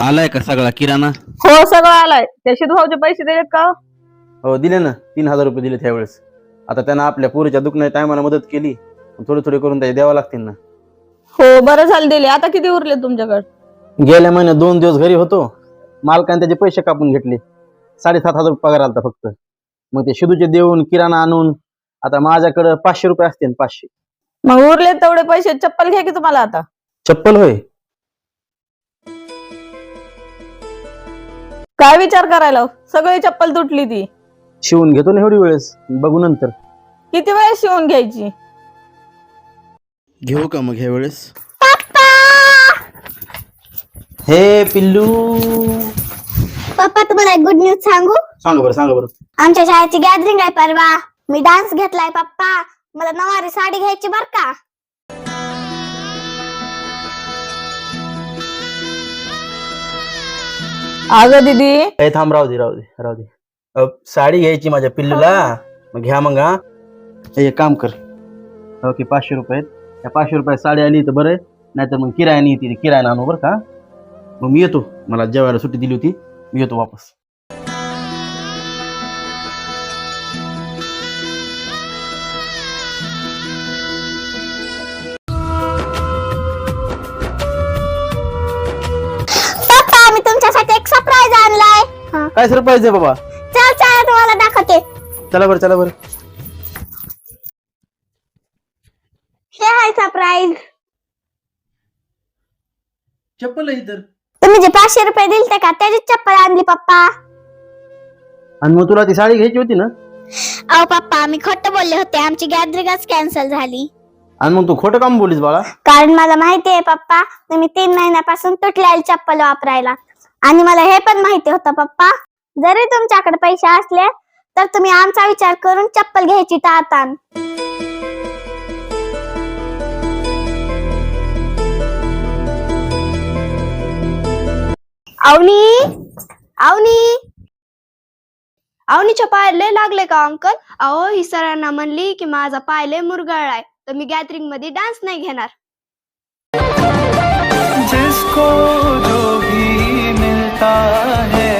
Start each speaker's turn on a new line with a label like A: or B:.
A: आलाय का सगळा किराणा?
B: हो सगळं आलाय. त्या शिदू भाऊचे पैसे दिलेत का?
C: हो दिले ना, 3,000 रुपये दिले त्यावेळेस. आता त्यांना आपल्या पोरीच्या दुखण्याच्या टायमाला मदत केली, थोडे थोडे करून त्याचे द्यावं लागतील ना.
B: हो बरं झालं दिले. आता किती उरले तुमच्याकडे?
C: गेल्या महिन्यात 2 दिवस घरी होतो, मालकाने त्याचे पैसे कापून घेतले. 7,500 रुपये पगार आलता फक्त. मग ते शिदूचे देऊन किराणा आणून आता माझ्याकडे 500 रुपये असतील. 500.
B: मग उरले तेवढे पैसे चप्पल घ्या की तुम्हाला आता.
C: चप्पल होय?
B: काय विचार करायला, सगळी चप्पल तुटली ती.
C: शिवून घेतो ना एवढी वेळेस, बघू नंतर.
B: किती वेळ शिवून घ्यायची?
A: घेऊ का मग ह्या वेळेस?
C: हे पिल्लू,
D: पप्पा तुम्हाला एक गुड न्यूज सांगू.
C: सांगा बरं.
D: आमच्या शाळेची गॅदरिंग आहे परवा. मी डान्स घेतलाय पप्पा. मला नऊवारी साडी घ्यायची बर का.
B: अगं दीदी,
C: ए थांब, राहू दे. साडी घ्यायची माझ्या पिल्लूला. मग घ्या मग. हा एक काम कर, ओके 500 रुपये आहेत. त्या 500 रुपयात साडी आली तर बरं आहे, नाहीतर मग किरायाने येते, किरायाने आणू बरं का. मग मी येतो, मला जेवायला सुट्टी दिली होती, मी येतो वापस.
D: पप्पा मी तुमच्यासाठी एक सरप्राईज आणलाय.
C: काय सरप्राईज आहे बाबा?
D: चला तुम्हाला दाखवते.
C: चला बरं.
D: हे आहे सरप्राईज.
C: चप्पल आहे तर.
D: तुम्ही जे 500 रुपये दिलते का त्याची चप्पल आणली पप्पा.
C: आणि मग तुला ती साडी घ्यायची होती ना?
D: अहो पप्पा मी खोटं बोलले होते. आमची गॅदरिंगच कॅन्सल झाली.
C: आणि मग तू खोटं काम बोलीस बाळा?
D: कारण मला माहिती आहे पप्पा, तुम्ही 3 महिन्यापासून तुटलेली चप्पल वापरायला. आणि मला हे पण माहिती होतं पप्पा, जरी तुमच्याकडे पैसे असले तर तुम्ही आमचा विचार करून चप्पल घ्यायची टाळतान.
E: अवनीच्या पाय लय लागले का अंकल? अहो ही सरांना म्हणली की माझा पाय लय मुरगळलाय, तर मी गॅदरिंग मध्ये डान्स नाही घेणार.
F: जिसको जो भी मिलता है